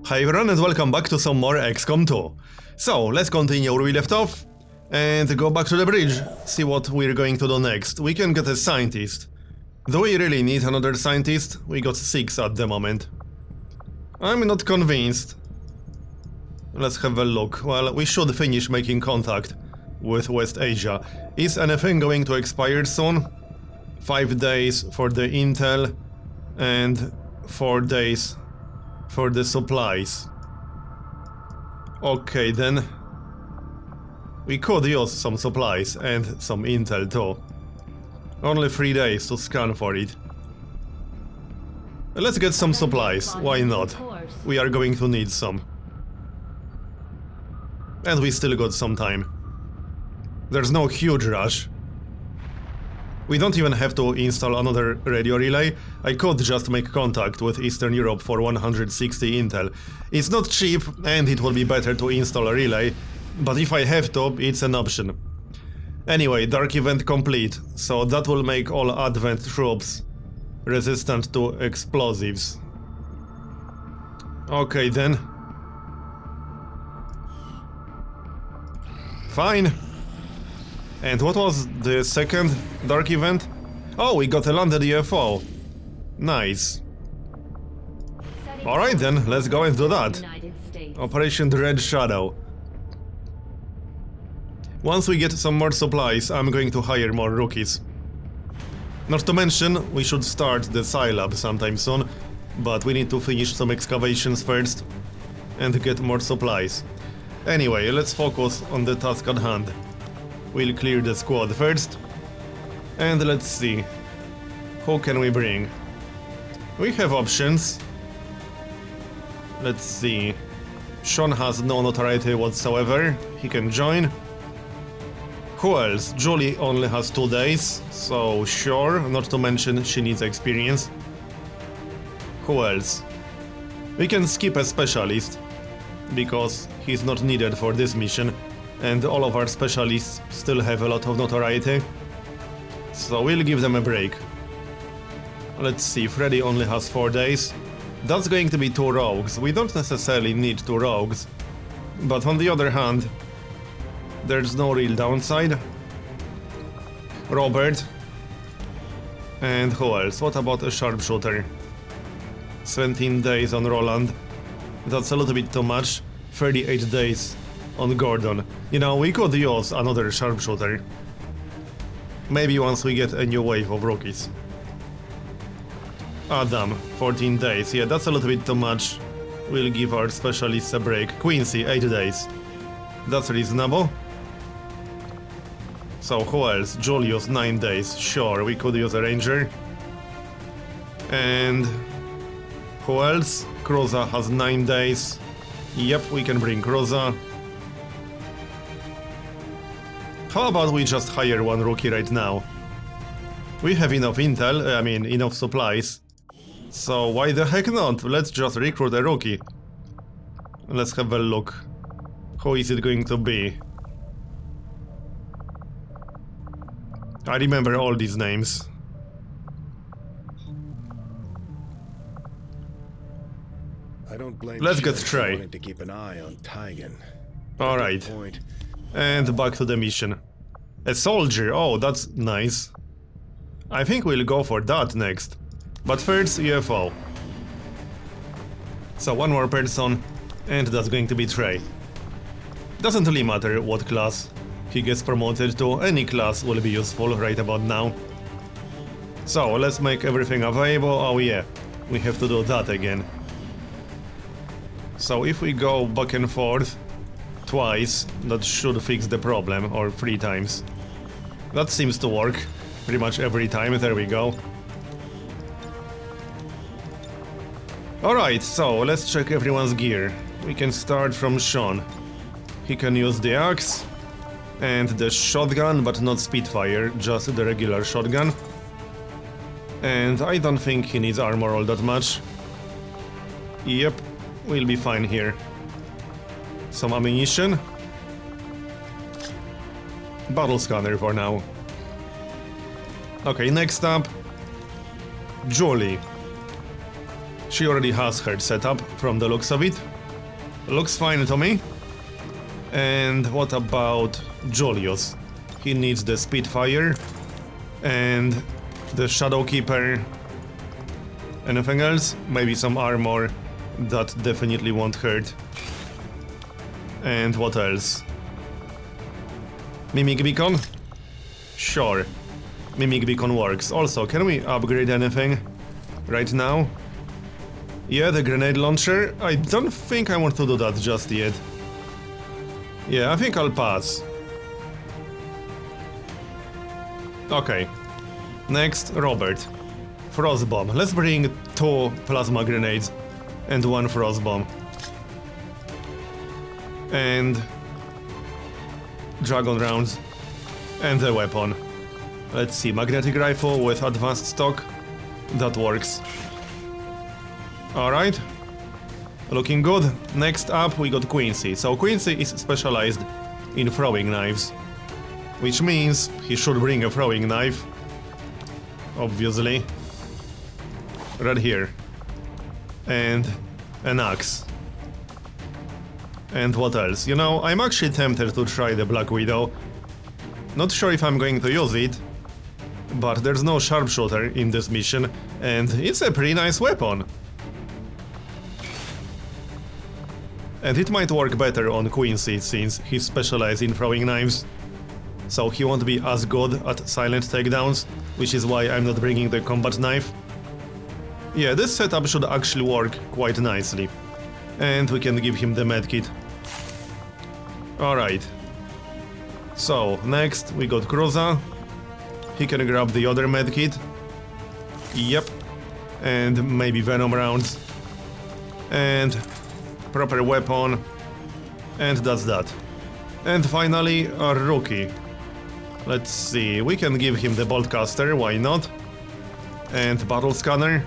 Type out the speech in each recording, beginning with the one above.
Hi everyone and welcome back to some more XCOM 2. So, let's continue where we left off and go back to the bridge, see what we're going to do next. We can get a scientist. Do we really need another scientist? We got 6 at the moment. I'm not convinced. Let's have a look. Well, we should finish making contact with West Asia. Is anything going to expire soon? 5 days for the intel and 4 days for the supplies. Okay then. We could use some supplies and some intel too. Only 3 days to scan for it. Let's get some supplies, why not? We are going to need some. And we still got some time. There's no huge rush. We don't even have to install another radio relay. I could just make contact with Eastern Europe for 160 intel. It's not cheap and it will be better to install a relay, but if I have to, it's an option. Anyway, dark event complete, so that will make all advent troops resistant to explosives. Okay then. Fine. And what was the second dark event? Oh, we got a landed UFO. Nice. Alright then, let's go and do that. Operation Red Shadow. Once we get some more supplies, I'm going to hire more rookies. Not to mention, we should start the Scilab sometime soon, but we need to finish some excavations first and get more supplies. Anyway, let's focus on the task at hand. We'll clear the squad first, and let's see, who can we bring? We have options. Let's see, Sean has no notoriety whatsoever, he can join. Who else? Julie only has 2 days, so sure, not to mention she needs experience. Who else? We can skip a specialist, because he's not needed for this mission. And all of our specialists still have a lot of notoriety, so we'll give them a break. Let's see, Freddy only has 4 days. That's going to be 2 rogues. We don't necessarily need 2 rogues, but on the other hand, there's no real downside. Robert. And who else? What about a sharpshooter? 17 days on Roland. That's a little bit too much. 38 days on Gordon. You know, we could use another sharpshooter. Maybe once we get a new wave of rookies. Adam, 14 days. Yeah, that's a little bit too much. We'll give our specialists a break. Quincy, 8 days. That's reasonable. So who else? Julius, 9 days. Sure, we could use a ranger. And who else? Cruza has 9 days. Yep, we can bring Cruza. How about we just hire 1 rookie right now? We have enough intel, enough supplies. So why the heck not? Let's just recruit a rookie. Let's have a look. Who is it going to be? I remember all these names. I don't blame Let's get Trey. To keep an eye on Tigan. Alright. And back to the mission. A soldier, oh, that's nice. I think we'll go for that next. But first, UFO. So 1 more person, and that's going to be Trey. Doesn't really matter what class he gets promoted to, any class will be useful right about now. So let's make everything available. Oh yeah, we have to do that again. So if we go back and forth twice, that should fix the problem, or 3 times. That seems to work pretty much every time, there we go. Alright, so let's check everyone's gear. We can start from Sean. He can use the axe and the shotgun, but not Spitfire, just the regular shotgun. And I don't think he needs armor all that much. Yep, we'll be fine here. Some ammunition. Battle scanner for now. Okay, next up, Julie. She already has her setup from the looks of it. Looks fine to me. And what about Julius? He needs the Spitfire and the Shadow Keeper. Anything else? Maybe some armor. That definitely won't hurt. And what else? Mimic Beacon? Sure. Mimic Beacon works. Also, can we upgrade anything right now? Yeah, the grenade launcher. I don't think I want to do that just yet. Yeah, I think I'll pass. Okay. Next, Robert. Frost Bomb. Let's bring 2 plasma grenades and 1 frost bomb. And dragon rounds. And a weapon. Let's see, magnetic rifle with advanced stock. That works. Alright. Looking good. Next up we got Quincy. So Quincy is specialized in throwing knives. Which means he should bring a throwing knife. Obviously. Right here. And an axe. And what else? You know, I'm actually tempted to try the Black Widow. Not sure if I'm going to use it, but there's no sharpshooter in this mission, and it's a pretty nice weapon. And it might work better on Quincy, since he's specialized in throwing knives. So he won't be as good at silent takedowns, which is why I'm not bringing the combat knife. Yeah, this setup should actually work quite nicely. And we can give him the medkit. Alright. So, next we got Cruza. He can grab the other medkit. Yep. And maybe venom rounds. And proper weapon. And that's that. And finally, our rookie. Let's see, we can give him the boltcaster, why not? And battle scanner.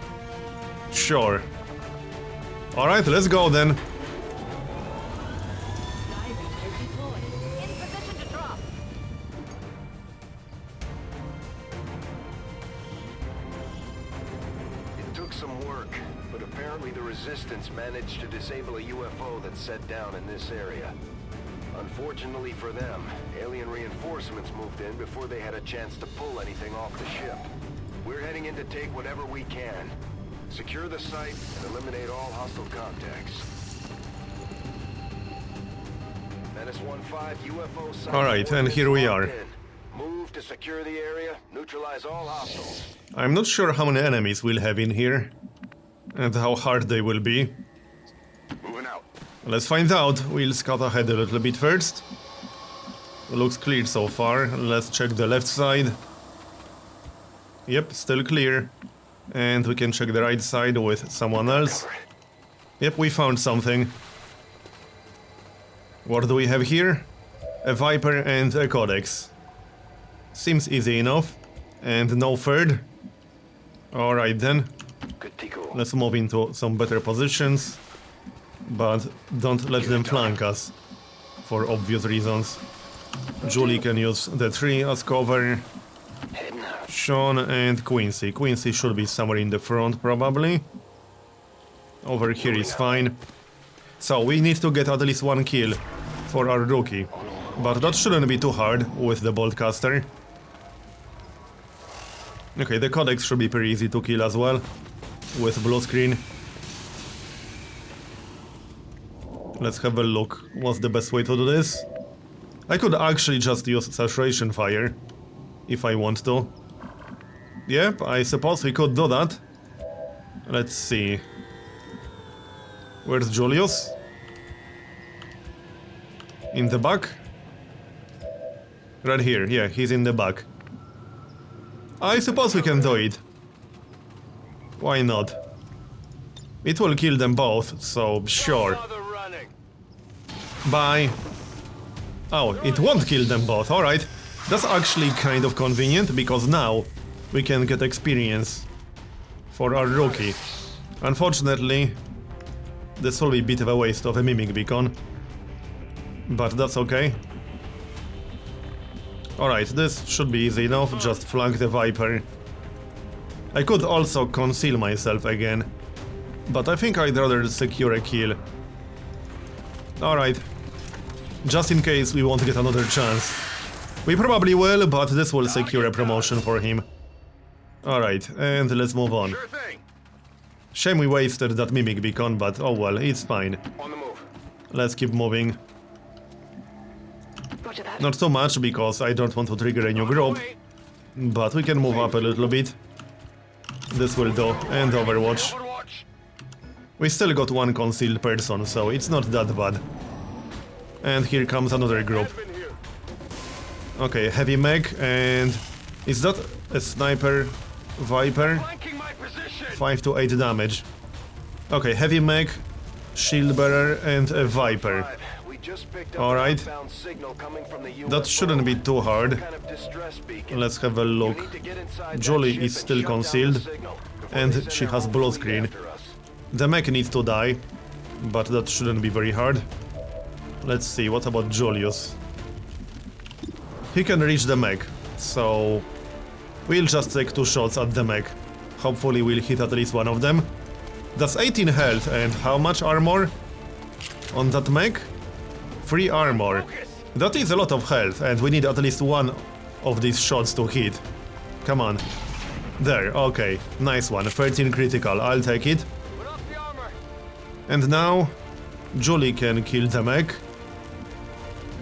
Sure. Alright, let's go then. It took some work, but apparently the Resistance managed to disable a UFO that's set down in this area. Unfortunately for them, alien reinforcements moved in before they had a chance to pull anything off the ship. We're heading in to take whatever we can. Secure the site and eliminate all hostile contacts. Menace 1-5 UFO site. Alright, and here we are. Move to secure the area, neutralize all hostiles. I'm not sure how many enemies we'll have in here. And how hard they will be. Moving out. Let's find out. We'll scout ahead a little bit first. Looks clear so far. Let's check the left side. Yep, still clear. And we can check the right side with someone else. Yep, we found something. What do we have here? A Viper and a Codex. Seems easy enough. And no third. Alright then. Let's move into some better positions. But don't let them flank us. For obvious reasons. Julie can use the tree as cover. Sean and Quincy. Quincy should be somewhere in the front, probably. Over here is fine. So we need to get at least 1 kill for our rookie. But that shouldn't be too hard with the boltcaster. Okay, the Codex should be pretty easy to kill as well. With blue screen. Let's have a look. What's the best way to do this? I could actually just use saturation fire. If I want to. Yep, I suppose we could do that. Let's see. Where's Julius? In the back? Right here, yeah, he's in the back. I suppose we can do it. Why not? It will kill them both, so sure. Bye. Oh, it won't kill them both, alright. That's actually kind of convenient, because now we can get experience for our rookie. Unfortunately, this will be a bit of a waste of a Mimic Beacon. But that's okay. Alright, this should be easy enough, just flank the Viper. I could also conceal myself again, but I think I'd rather secure a kill. Alright. Just in case we won't get another chance. We probably will, but this will secure a promotion for him. Alright, and let's move on. Sure thing. Shame we wasted that mimic beacon, but oh well, it's fine. On the move. Let's keep moving. Roger that. Not so much, because I don't want to trigger a new group. But we can move up a little bit. This will do, and Overwatch. We still got one concealed person, so it's not that bad. And here comes another group. Okay, heavy mech, and... is that a sniper Viper? 5 to 8 damage. Okay, heavy mech, shield bearer, and a Viper. Alright. That shouldn't be too hard. Let's have a look. Julie is still concealed, and she has blue screen. The mech needs to die, but that shouldn't be very hard. Let's see, what about Julius? He can reach the mech, so we'll just take 2 shots at the mech. Hopefully we'll hit at least one of them. That's 18 health, and how much armor on that mech? 3 armor. That is a lot of health, and we need at least one of these shots to hit. Come on. There, okay. Nice one. 13 critical. I'll take it. And now Julie can kill the mech.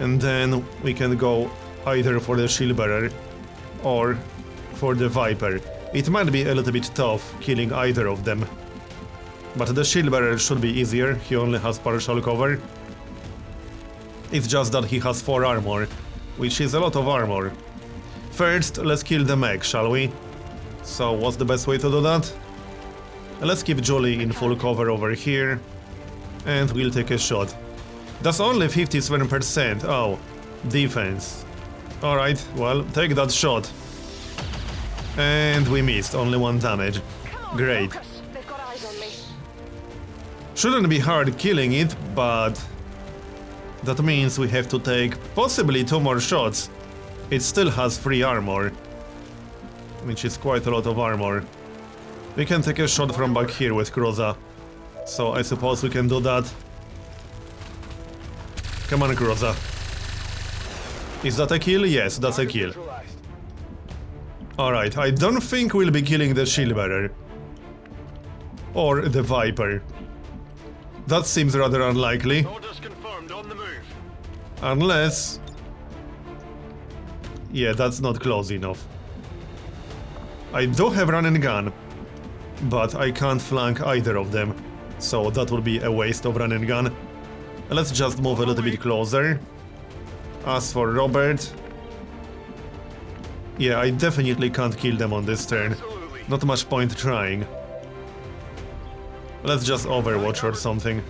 And then we can go either for the shield bearer or for the Viper. It might be a little bit tough killing either of them. But the shield bearer should be easier. He only has partial cover. It's just that he has 4 armor, which is a lot of armor. First, let's kill the mech, shall we? So, what's the best way to do that? Let's keep Julie in full cover over here, and we'll take a shot. That's only 57%, oh, defense. Alright, well, take that shot. And we missed, only 1 damage. Great. Shouldn't be hard killing it, but... that means we have to take possibly 2 more shots. It still has 3 armor, which is quite a lot of armor. We can take a shot from back here with Cruza, so I suppose we can do that. Come on, Cruza. Is that a kill? Yes, that's a kill. Alright, I don't think we'll be killing the shield bearer. Or the Viper. That seems rather unlikely. Unless... yeah, that's not close enough. I do have run and gun, but I can't flank either of them, so that would be a waste of run and gun. Let's just move a little bit closer. As for Robert... yeah, I definitely can't kill them on this turn. Not much point trying. Let's just Overwatch or something.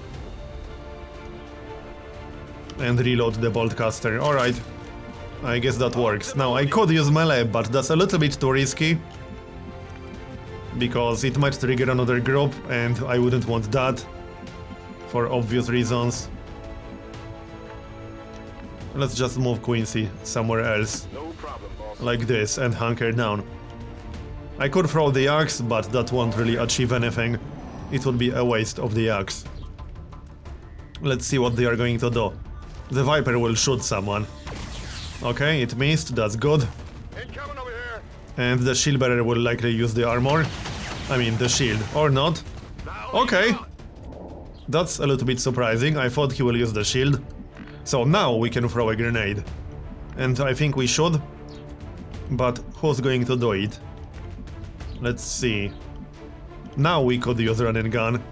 And reload the boltcaster. Alright. I guess that works. Now, I could use melee, but that's a little bit too risky. Because it might trigger another group, and I wouldn't want that. For obvious reasons. Let's just move Quincy somewhere else. Like this, and hunker down. I could throw the axe, but that won't really achieve anything. It would be a waste of the axe. Let's see what they are going to do. The Viper will shoot someone. Okay, it missed, that's good. And the shield bearer will likely use the armor. I mean, the shield, or not. Okay. That's a little bit surprising, I thought he will use the shield. So now we can throw a grenade. And I think we should. But who's going to do it? Let's see. Now we could use run and gun.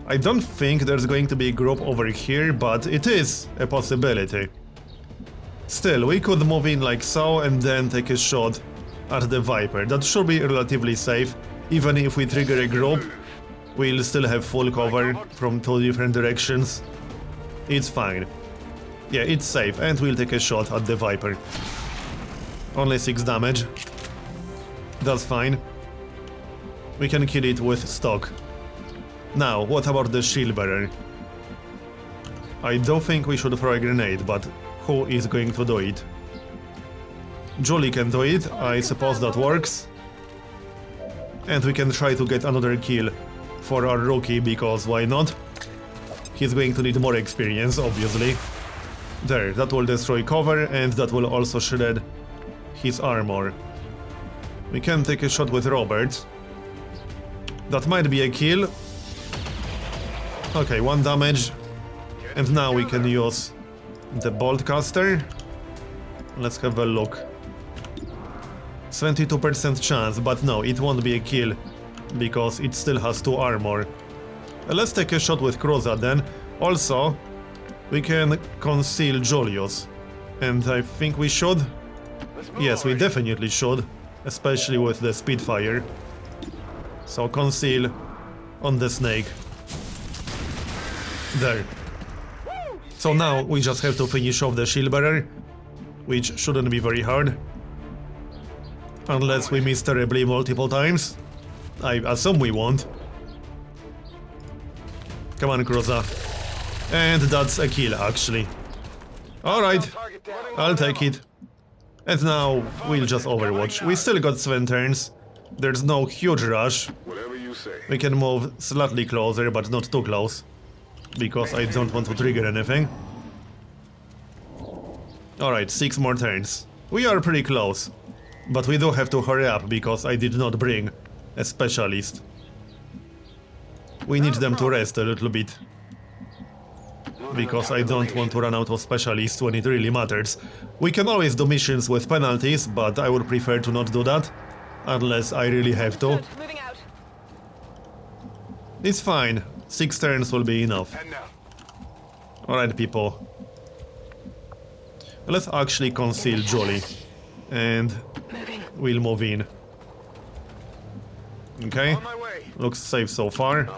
I don't think there's going to be a group over here, but it is a possibility. Still, we could move in like so and then take a shot at the Viper. That should be relatively safe. Even if we trigger a group, we'll still have full cover from 2 different directions. It's fine. Yeah, it's safe, and we'll take a shot at the Viper. Only 6 damage. That's fine. We can kill it with stock. Now, what about the shield bearer? I don't think we should throw a grenade, but who is going to do it? Julie can do it, I suppose that works. And we can try to get another kill for our rookie, because why not? He's going to need more experience, obviously. There, that will destroy cover, and that will also shred his armor. We can take a shot with Robert. That might be a kill. Okay, 1 damage. And now we can use the bolt caster. Let's have a look. 72% chance, but no, it won't be a kill, because it still has 2 armor. Let's take a shot with Kroza then. Also, we can conceal Julius. And I think we should. Yes, we definitely should, especially with the Spitfire. So conceal on the snake. There. So now we just have to finish off the shield bearer, which shouldn't be very hard. Unless we miss terribly multiple times. I assume we won't. Come on, Kroza. And that's a kill, actually. Alright, I'll take it. And now we'll just overwatch. We still got 7 turns. There's no huge rush. We can move slightly closer, but not too close, because I don't want to trigger anything. Alright, 6 more turns. We are pretty close. But we do have to hurry up, because I did not bring a specialist. We need them to rest a little bit. Because I don't want to run out of specialists when it really matters. We can always do missions with penalties, but I would prefer to not do that. Unless I really have to. It's fine. 6 turns will be enough. Alright, people. Let's actually conceal Jolly. And we'll move in. Okay. Looks safe so far.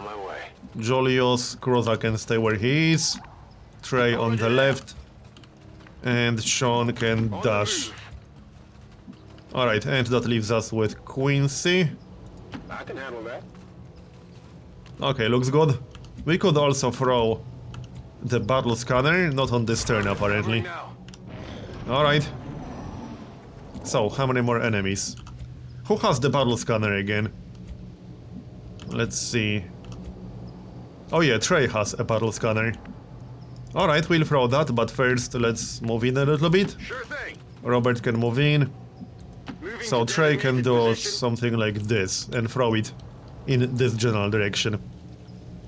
Julius, Kroza can stay where he is. Trey on the left. And Sean can dash. Alright, and that leaves us with Quincy. I can handle that. Okay, looks good. We could also throw the battle scanner, not on this turn apparently. Alright. So, how many more enemies? Who has the battle scanner again? Let's see. Oh yeah, Trey has a battle scanner. Alright, we'll throw that, but first let's move in a little bit. Sure thing. Robert can move in. So Trey can do something like this and throw it in this general direction.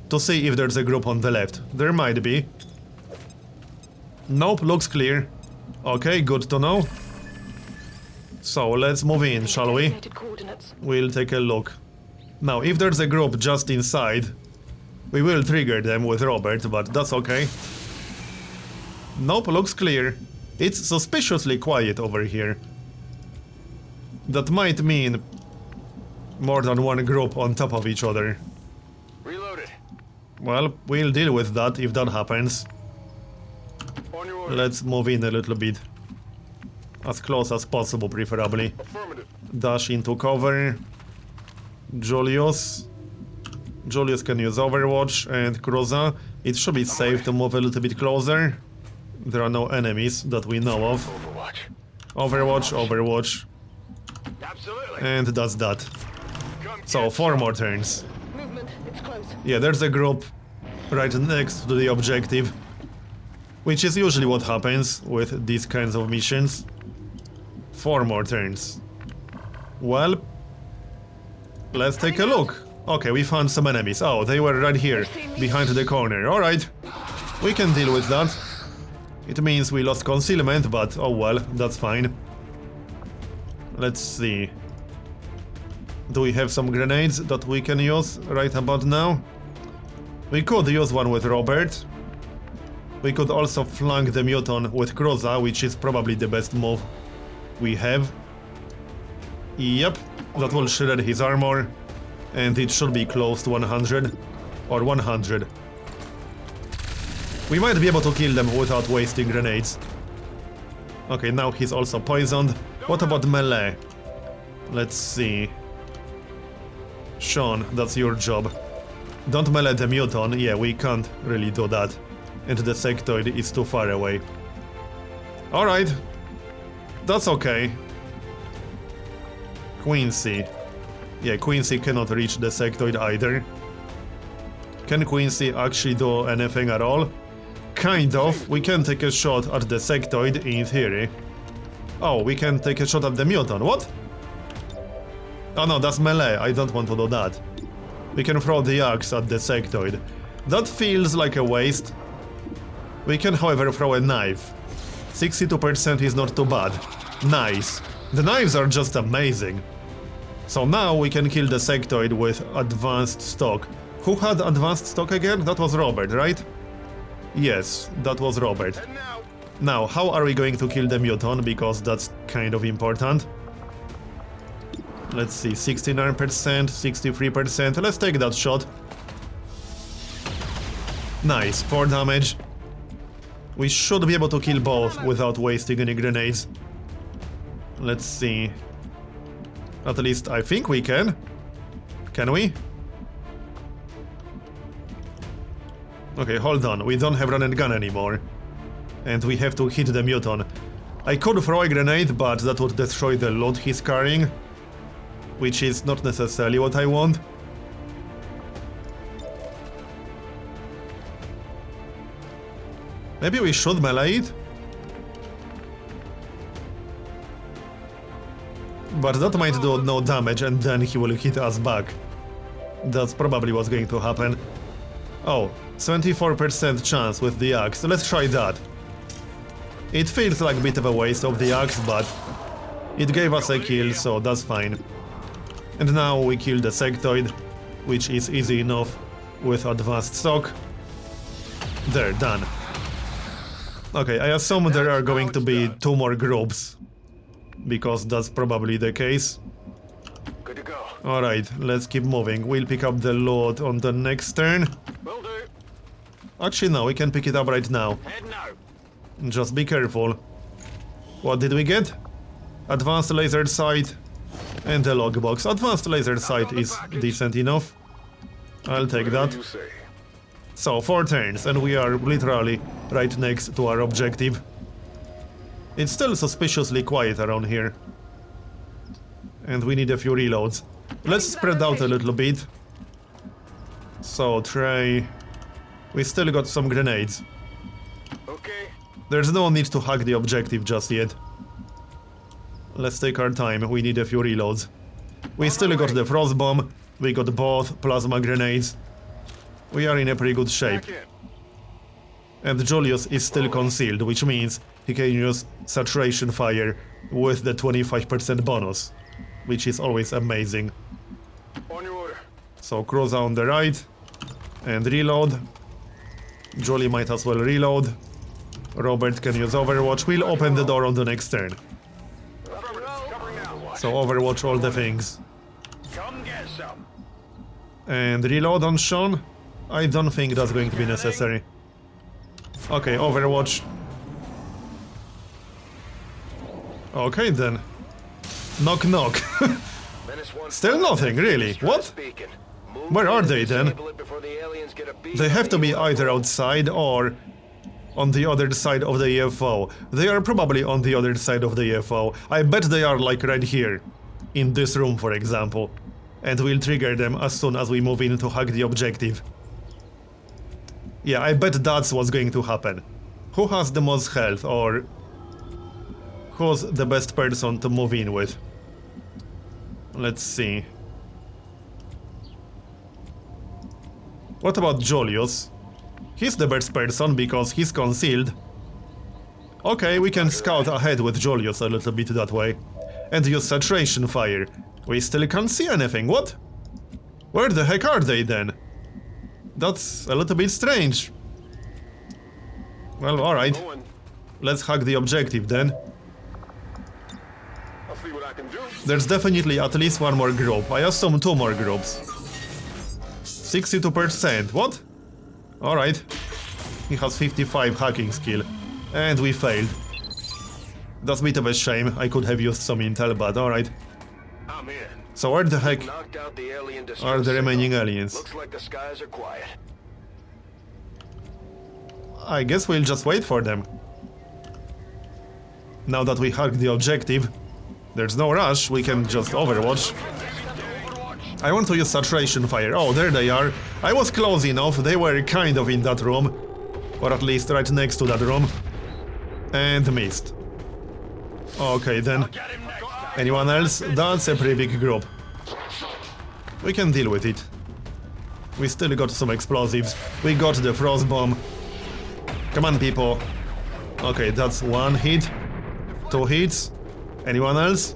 To see if there's a group on the left. There might be. Nope, looks clear. Okay, good to know. So let's move in, shall we? We'll take a look. Now, if there's a group just inside, we will trigger them with Robert, but that's okay. Nope, looks clear. It's suspiciously quiet over here. That might mean more than one group on top of each other. Reloaded. Well, we'll deal with that if that happens. On your order. Let's move in a little bit. As close as possible, preferably. Affirmative. Dash into cover. Julius. Julius can use Overwatch, and Kroza. It should be safe to move a little bit closer. There are no enemies that we know of. Overwatch. Overwatch, Overwatch. Absolutely. And that's that. So, 4 more turns. Movement, it's close. Yeah, there's a group right next to the objective. Which is usually what happens with these kinds of missions. 4 more turns. Well, let's take a look. Okay, we found some enemies. Oh, they were right here, behind the corner. Alright, we can deal with that. It means we lost concealment, but oh well, that's fine. Let's see. Do we have some grenades that we can use right about now? We could use one with Robert. We could also flank the Muton with Kroza, which is probably the best move we have. Yep, that will shred his armor. And it should be close to 100. Or 100. We might be able to kill them without wasting grenades. Okay, now he's also poisoned. What about melee? Let's see. Sean, that's your job. Don't melee the Muton. Yeah, we can't really do that. And the sectoid is too far away. Alright. That's okay. Quincy. Yeah, Quincy cannot reach the sectoid either. Can Quincy actually do anything at all? Kind of. We can take a shot at the sectoid in theory. Oh, we can take a shot at the mutant. What? Oh no, that's melee. I don't want to do that. We can throw the axe at the sectoid. That feels like a waste. We can, however, throw a knife. 62% is not too bad. Nice. The knives are just amazing. So now we can kill the sectoid with advanced stock. Who had advanced stock again? That was Robert, right? Yes, that was Robert. Now, how are we going to kill the mutant? Because that's kind of important. Let's see, 69%, 63%. Let's take that shot. Nice, 4 damage. We should be able to kill both without wasting any grenades. Let's see. At least I think we can. Can we? Okay, hold on. We don't have run and gun anymore. And we have to hit the mutant. I could throw a grenade, but that would destroy the load he's carrying. Which is not necessarily what I want. Maybe we should melee it? But that might do no damage and then he will hit us back. That's probably what's going to happen. Oh, 74% chance with the axe. Let's try that. It feels like a bit of a waste of the axe, but it gave us a kill, so that's fine. And now we kill the sectoid, which is easy enough with advanced stock. There, done. Okay, I assume there are going to be 2 more groups, because that's probably the case. Good to go. Alright, let's keep moving. We'll pick up the load on the next turn. Will do. Actually, no, we can pick it up right now. Heading out. Just be careful. What did we get? Advanced laser sight and the logbox. Advanced laser sight is decent enough. I'll take that. You say? So, 4 turns, and we are literally right next to our objective. It's still suspiciously quiet around here. And we need a few reloads. Let's spread out a little bit. So, Trey... We still got some grenades. Okay. There's no need to hack the objective just yet. Let's take our time, we need a few reloads. We still got the frost bomb, we got both plasma grenades. We are in a pretty good shape. And Julius is still concealed, which means he can use saturation fire with the 25% bonus, which is always amazing. On your order. So cruise on the right and reload. Julie might as well reload. Robert can use Overwatch. We'll open the door on the next turn. So Overwatch all the things. Come get some. And reload on Sean? I don't think that's going to be necessary. Okay, Overwatch. Okay then. Knock knock. Still nothing, really. What? Where are they then? They have to be either outside or on the other side of the UFO. They are probably on the other side of the UFO. I bet they are like right here. In this room, for example. And we'll trigger them as soon as we move in to hack the objective. Yeah, I bet that's what's going to happen. Who has the most health, or who's the best person to move in with? Let's see. What about Julius? He's the best person because he's concealed. Okay, we can scout ahead with Julius a little bit that way. And use saturation fire. We still can't see anything, what? Where the heck are they then? That's a little bit strange. Well, alright. Let's hack the objective then. I'll see what I can do. There's definitely at least 1 more group. I assume 2 more groups. 62%. What? Alright. He has 55 hacking skill. And we failed. That's a bit of a shame. I could have used some intel, but alright. I'm in. So where the heck Knocked out the alien are the remaining aliens? Looks like the skies are quiet. I guess we'll just wait for them. Now that we hacked the objective, there's no rush, we can just Overwatch. I want to use saturation fire. Oh, there they are. I was close enough. They were kind of in that room. Or at least right next to that room. And missed. Okay, then. Anyone else? That's a pretty big group. We can deal with it. We still got some explosives. We got the frost bomb. Come on, people. Okay, that's 1 hit. 2 hits. Anyone else?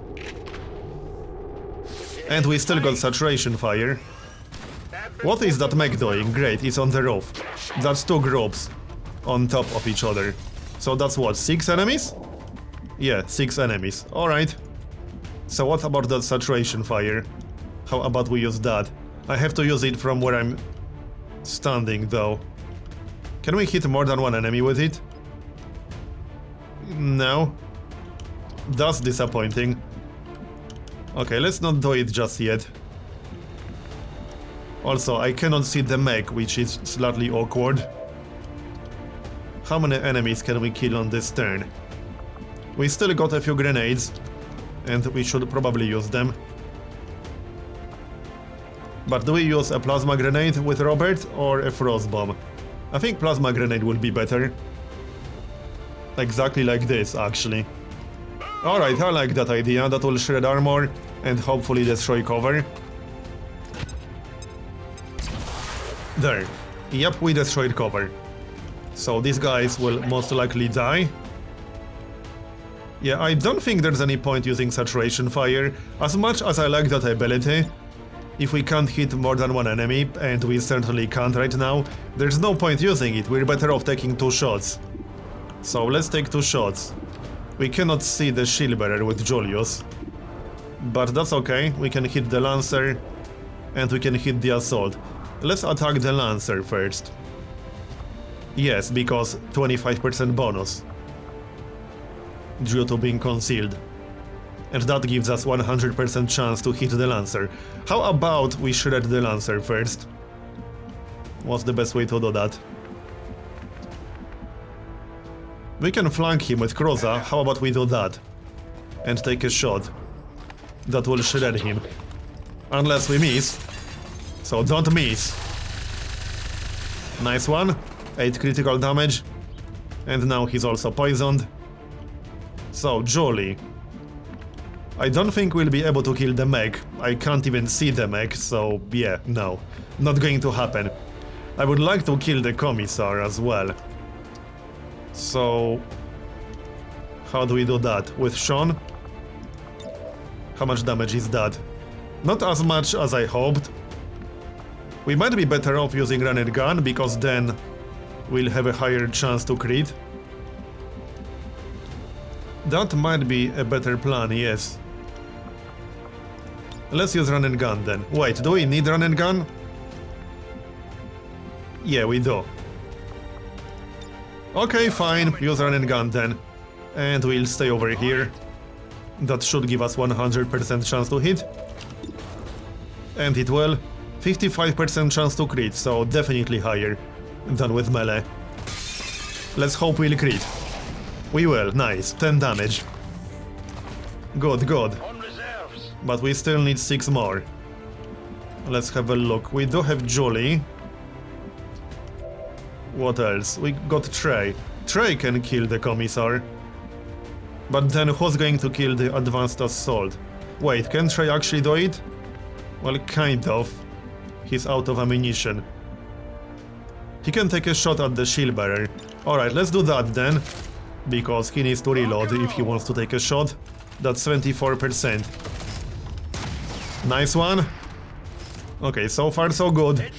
And we still got saturation fire. What is that mech doing? Great, it's on the roof. That's 2 groups on top of each other. So that's what, 6 enemies? Yeah, 6 enemies. Alright. So what about that saturation fire? How about we use that? I have to use it from where I'm standing, though. Can we hit more than 1 enemy with it? No. That's disappointing. Okay, let's not do it just yet. Also, I cannot see the mech, which is slightly awkward. How many enemies can we kill on this turn? We still got a few grenades, and we should probably use them. But do we use a plasma grenade with Robert or a frost bomb? I think plasma grenade will be better. Exactly like this, actually. Alright, I like that idea. That will shred armor and hopefully destroy cover. There. Yep, we destroyed cover. So these guys will most likely die. Yeah, I don't think there's any point using saturation fire. As much as I like that ability, if we can't hit more than 1 enemy, and we certainly can't right now, there's no point using it. We're better off taking 2 shots. So let's take 2 shots. We cannot see the shield bearer with Julius. But that's okay, we can hit the Lancer, and we can hit the Assault. Let's attack the Lancer first. Yes, because 25% bonus. Due to being concealed. And that gives us 100% chance to hit the Lancer. How about we shred the Lancer first? What's the best way to do that? We can flank him with Kroza, how about we do that? And take a shot. That will shred him. Unless we miss. So don't miss. Nice one. 8 critical damage. And now he's also poisoned. So, Jolie. I don't think we'll be able to kill the mech. I can't even see the mech, so yeah, no. Not going to happen. I would like to kill the Commissar as well. So... how do we do that? With Sean? How much damage is that? Not as much as I hoped. We might be better off using run and gun, because then we'll have a higher chance to crit. That might be a better plan, yes. Let's use run and gun then. Wait, do we need run and gun? Yeah, we do. Okay, fine, use run and gun then. And we'll stay over here. That should give us 100% chance to hit. And it will. 55% chance to crit, so definitely higher than with melee. Let's hope we'll crit. We will, nice, 10 damage. Good, good. But we still need 6 more. Let's have a look. We do have Julie. What else? We got Trey. Trey can kill the Commissar. But then who's going to kill the Advanced Assault? Wait, can Trey actually do it? Well, kind of. He's out of ammunition. He can take a shot at the shield bearer. Alright, let's do that then. Because he needs to reload if he wants to take a shot. That's 74%. Nice one. Okay, so far so good.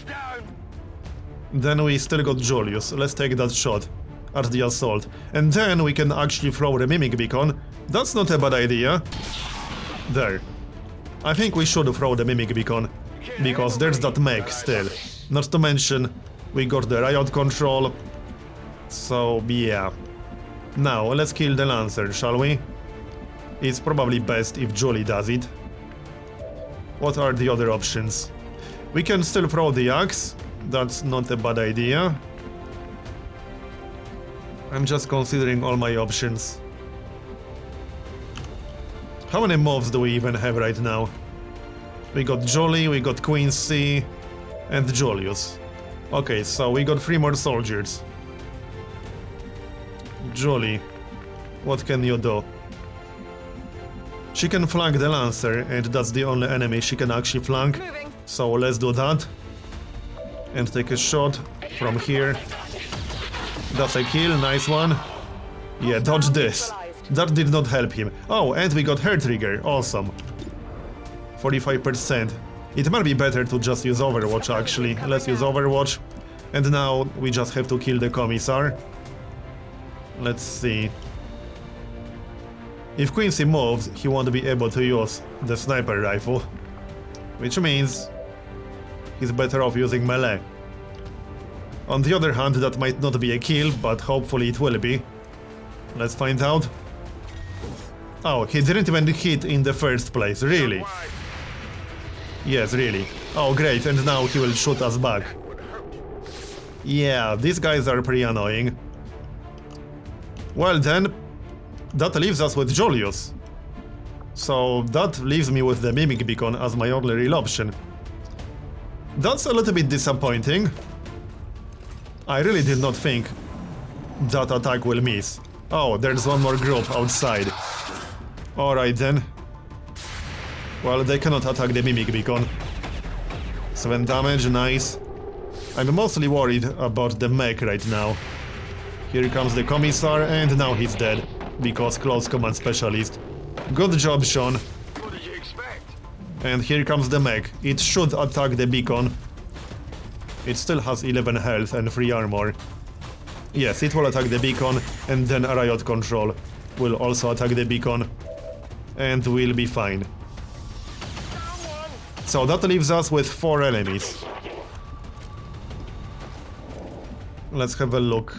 Then we still got Julius. Let's take that shot at the Assault. And then we can actually throw the Mimic Beacon. That's not a bad idea. There. I think we should throw the Mimic Beacon. Because there's that mech still. Not to mention, we got the riot control. So, yeah. Now, let's kill the Lancer, shall we? It's probably best if Julie does it. What are the other options? We can still throw the axe. That's not a bad idea. I'm just considering all my options. How many moves do we even have right now? We got Jolly, we got Quincy, and Julius. Okay, so we got 3 more soldiers. Jolly, what can you do? She can flank the Lancer, and that's the only enemy she can actually flank. So let's do that. And take a shot from here. That's a kill, nice one. Yeah, dodge this. That did not help him. Oh, and we got hair trigger, awesome. 45%. It might be better to just use Overwatch actually. Let's use Overwatch. And now we just have to kill the Commissar. Let's see. If Quincy moves, he won't be able to use the sniper rifle. Which means he's better off using melee. On the other hand, that might not be a kill, but hopefully it will be. Let's find out. Oh, he didn't even hit in the first place, really? Yes, really. Oh, great, and now he will shoot us back. Yeah, these guys are pretty annoying. Well then, that leaves us with Julius. So that leaves me with the Mimic Beacon as my only real option. That's a little bit disappointing. I really did not think that attack will miss. Oh, there's one more group outside. Alright then. Well, they cannot attack the Mimic Beacon. 7 damage, nice. I'm mostly worried about the mech right now. Here comes the Commissar, and now he's dead. Because close command specialist. Good job, Sean. What did you expect? And here comes the mech. It should attack the beacon. It still has 11 health and 3 armor. Yes, it will attack the beacon, and then a riot control will also attack the beacon. And we'll be fine. So that leaves us with 4 enemies. Let's have a look.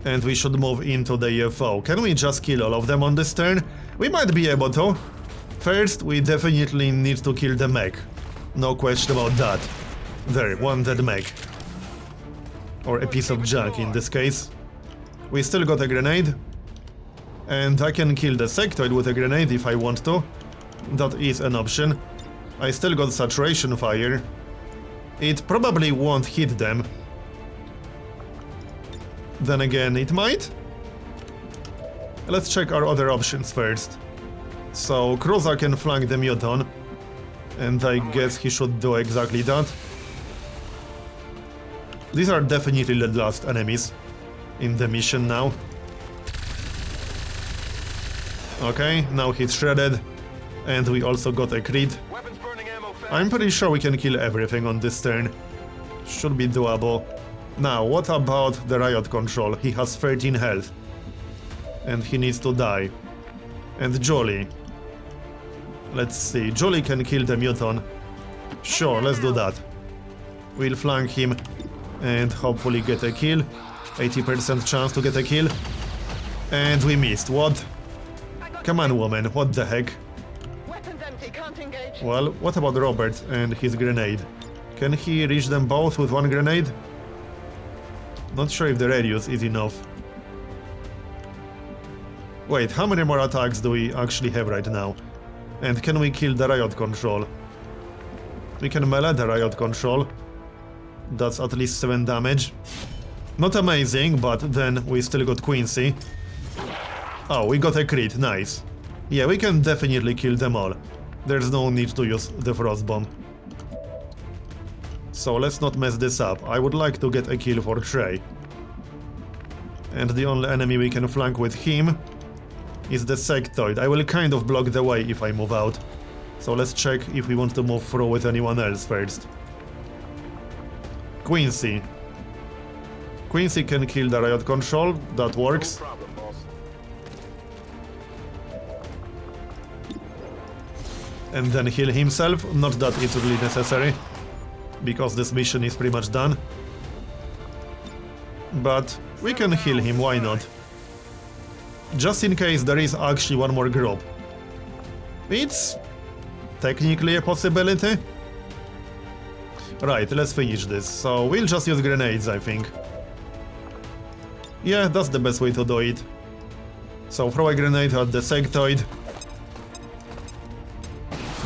And we should move into the UFO. Can we just kill all of them on this turn? We might be able to. First, we definitely need to kill the mech. No question about that. There, one dead mech. Or a piece of junk in this case. We still got a grenade. And I can kill the sectoid with a grenade if I want to. That is an option. I still got saturation fire. It probably won't hit them. Then again, it might. Let's check our other options first. So, Cruiser can flank the Muton. And I guess he should do exactly that. These are definitely the last enemies in the mission now. Okay, now he's shredded. And we also got a crit. I'm pretty sure we can kill everything on this turn. Should be doable. Now, what about the riot control? He has 13 health. And he needs to die. And Jolly. Let's see, Jolly can kill the Muton. Sure, let's do that. We'll flank him and hopefully get a kill. 80% chance to get a kill. And we missed, what? Come on, woman, what the heck? Weapons empty, can't engage. Well, what about Robert and his grenade? Can he reach them both with one grenade? Not sure if the radius is enough. Wait, how many more attacks do we actually have right now? And can we kill the riot control? We can melee the riot control. That's at least 7 damage. Not amazing, but then we still got Quincy. Oh, we got a crit, nice. Yeah, we can definitely kill them all. There's no need to use the frost bomb. So let's not mess this up. I would like to get a kill for Trey. And the only enemy we can flank with him is the sectoid. I will kind of block the way if I move out. So let's check if we want to move through with anyone else first. Quincy. Quincy can kill the riot control, that works. No problem, boss. And then heal himself, not that it's really necessary. Because this mission is pretty much done. But we can heal him, why not? Just in case there is actually one more group. It's technically a possibility. Right, let's finish this. So we'll just use grenades, I think. Yeah, that's the best way to do it. So throw a grenade at the sectoid.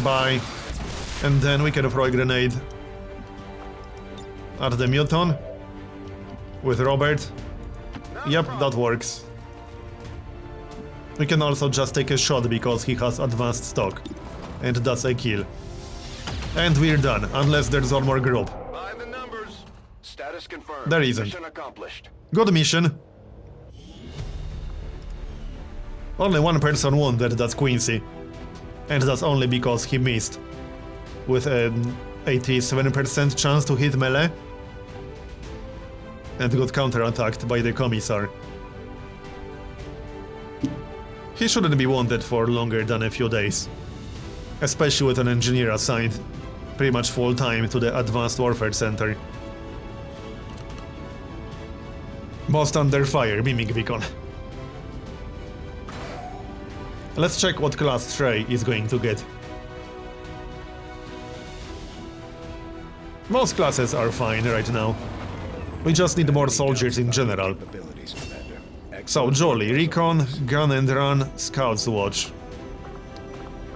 Bye. And then we can throw a grenade at the muton with Robert. Yep, that works. We can also just take a shot because he has advanced stock. And that's a kill. And we're done, unless there's one more group. By the numbers. Status confirmed. There isn't. Mission accomplished. Good mission. Only one person wounded, that's Quincy. And that's only because he missed. With an 87% chance to hit melee. And got counterattacked by the commissar. He shouldn't be wounded for longer than a few days. Especially with an engineer assigned pretty much full time to the Advanced Warfare Center. Most under fire, Mimic Beacon. Let's check what class Trey is going to get. Most classes are fine right now. We just need more soldiers in general. So, Jolly, Recon, Gun and Run, Scouts Watch.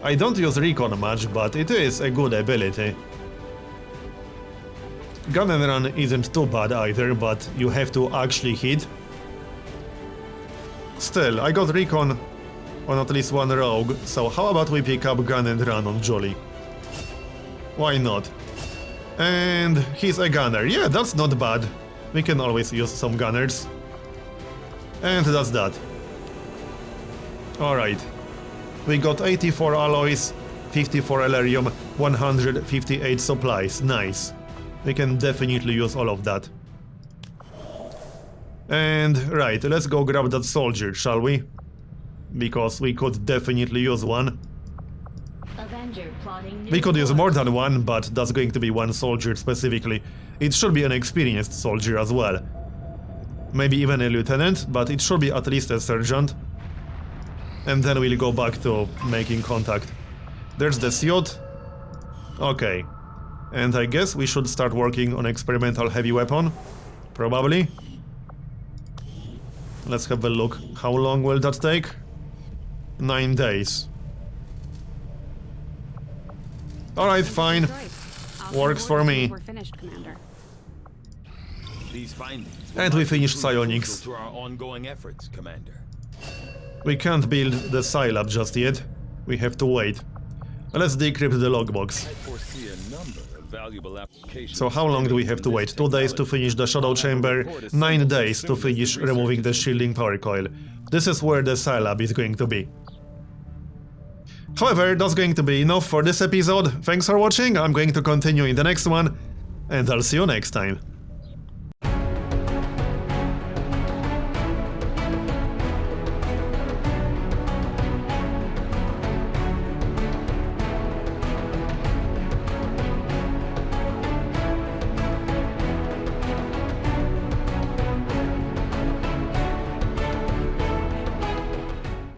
I don't use Recon much, but it is a good ability. Gun and Run isn't too bad either, but you have to actually hit. Still, I got Recon on at least one rogue, so how about we pick up Gun and Run on Jolly? Why not? And he's a gunner. Yeah, that's not bad. We can always use some gunners. And that's that. Alright. We got 84 alloys, 54 elerium, 158 supplies. Nice. We can definitely use all of that. And right, let's go grab that soldier, shall we? Because we could definitely use one. We could use more than one, but that's going to be one soldier specifically. It should be an experienced soldier as well. Maybe even a lieutenant, but it should be at least a sergeant. And then we'll go back to making contact. There's the suit. Okay. And I guess we should start working on experimental heavy weapon. Probably. Let's have a look. How long will that take? 9 days. Alright, fine. Works for me. And we finished psionics. To our ongoing efforts, Commander. We can't build the Scilab just yet. We have to wait. Let's decrypt the logbox. I foresee a number of valuable applications. So how long do we have to wait? 2 days to finish the shadow chamber, 9 days to finish removing the shielding power coil. This is where the Scilab is going to be. However, that's going to be enough for this episode. Thanks for watching, I'm going to continue in the next one, and I'll see you next time.